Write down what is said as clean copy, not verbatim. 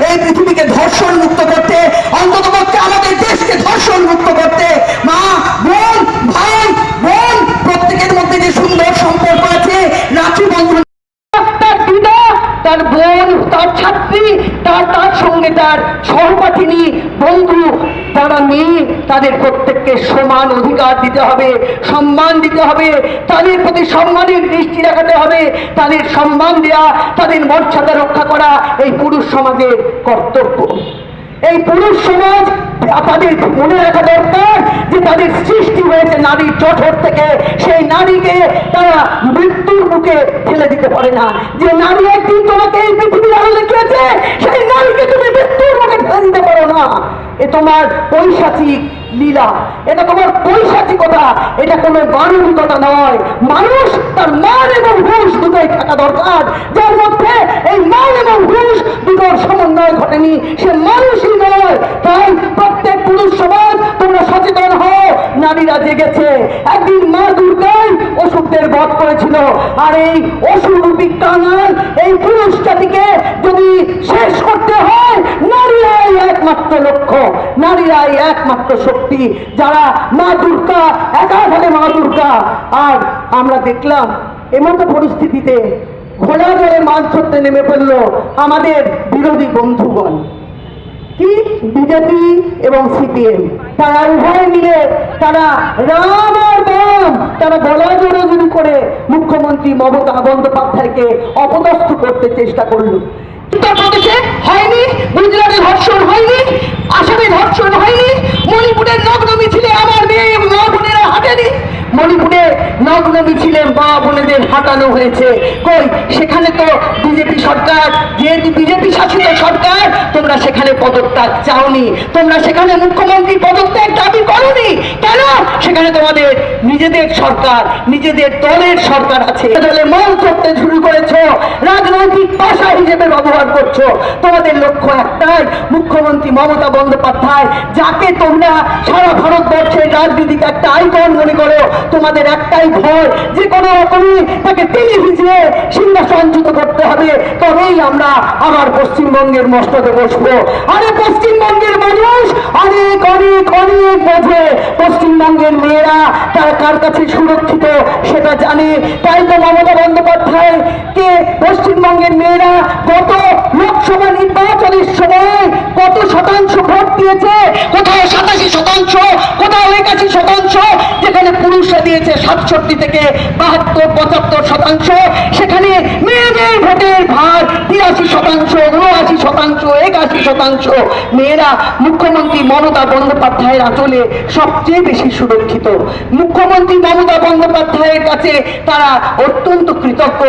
এই পৃথিবীকে ধর্ষণ মুক্ত করতে, অন্ততপক্ষে আমাদের দেশকে ধর্ষণ মুক্ত করতে। মা, বোন, ভাই, বোন, প্রত্যেকের মধ্যে যে সুন্দর সম্পর্ক আছে, রাখি বন্ধন, তার দিদা, তার বোন, তার ছাত্রী, তার সঙ্গে তার সহপাঠিনী, বন্ধু যারা নেই, তাদের প্রত্যেককে সমান অধিকার দিতে হবে, সম্মান দিতে হবে, তাদের প্রতি সম্মানের দৃষ্টি রাখাতে হবে। তাদের সম্মান দেওয়া, তাদের মর্যাদা রক্ষা করা এই পুরুষ সমাজের কর্তব্য। এই পুরুষ সমাজ তাদের মনে রাখা দরকার যে তাদের সৃষ্টি হয়েছে নারীর জঠর থেকে। সেই নারীকে তারা মৃত্যুর মুখে ঠেলে দিতে পারে না। যে নারী একদিন তোমাকে এই পৃথিবীর আলো দেখিয়েছে, সেই নারীকে তুমি মৃত্যুর মুখে ঠেলে দিতে পারো না। এ তোমার পৈশাচিক লীলা, এটা তোমার পৈশাচিকতা, এটা কোনো মানবিকতা নয়। মানুষ তার মান এবং হুঁশ দুটোই থাকা দরকার। যার মধ্যে এই মান এবং হুঁশ দুটোর সমন্বয় ঘটেনি, সে মানুষই নয়। তাই প্রত্যেক পুরুষ সমাজ তোমরা সচেতন হও। নারীরা জেগেছে। একদিন মা দুর্গাই অসুরদের বধ করেছিল, আর এই অসুরূপী কাঙাল এই পুরুষ জাতিকে যদি শেষ করতে হয়, নারীরাই একমাত্র লক্ষ্য, নারীরাই একমাত্র শক্তি। যারা মা দুর্গা, একাধারে মা দুর্গা। আর আমরা দেখলাম এমতো পরিস্থিতিতে ঘোড়া ধরে মাছ ধরতে নেমে পড়ল আমাদের বিরোধী বন্ধুগণ, কি বিজেপি এবং সিপিএম। তারা উভয় মিলে তারা রাম আর বাম, তারা বলা জোরাজুরি করে মুখ্যমন্ত্রী মমতা বন্দ্যোপাধ্যায়কে অপদস্থ করতে চেষ্টা করল। উত্তরপ্রদেশে হয়নি, গুজরাটে ধর্ষণ হয়নি, আসামে ধর্ষণ হয়নি, মণিপুরের নগ্ন মিছিলে আমার মেয়ে মা বোনেরা হাঁটেনি, মণিপুরে নগ্ন মিছিলে মা বোনেদের হাঁটানো হয়েছে। কই, সেখানে তো বিজেপি সরকার, যেহেতু বিজেপি শাসিত সরকার, তোমরা সেখানে পদত্যাগ চাওনি, তোমরা সেখানে মুখ্যমন্ত্রী পদত্যাগ দাবি করোনি। কেন? সেখানে তোমাদের নিজেদের সরকার, নিজেদের দলের সরকার আছে। দলে মন করতে শুরু করেছো, রাজনৈতিক ভাষা হিসেবে ব্যবহার করছো। তোমাদের লক্ষ্য একটাই, মুখ্যমন্ত্রী মমতা বন্দ্যোপাধ্যায়, যাকে তোমরা সারা ভারতবর্ষের রাজনীতিকে একটা আইকন মনে করো, তোমাদের একটাই ভয়, যে কোনো রকমই তাকে টেনে ভিজিয়ে সিংহাসনচ্যুত করতে হবে, তবেই আমরা আবার পশ্চিমবঙ্গের মস্তকে বসবো। আরে পশ্চিমবঙ্গের মানুষ অনেক অনেক অনেক বোঝে, পশ্চিমবঙ্গের মেয়েরা তারা কার কাছে সুরক্ষিত সেটা জানে। তাই তো মমতা বন্দ্যোপাধ্যায়কে পশ্চিমবঙ্গের মেয়েরা গত লোকসভা নির্বাচনের সময় কত শতাংশ ভোট দিয়েছে, কোথাও 87%, কোথাও 81%, যেখানে পুরুষরা দিয়েছে 67 থেকে 72, 75%, সেখানে মেয়েদের ভোটের ভার 83%, 79%, 81%। মেয়েরা মুখ্যমন্ত্রী মমতা বন্দ্যোপাধ্যায়ের আঁচলে সবচেয়ে বেশি সুরক্ষিত। মুখ্যমন্ত্রী মমতা বন্দ্যোপাধ্যায়ের কাছে তারা অত্যন্ত কৃতজ্ঞ।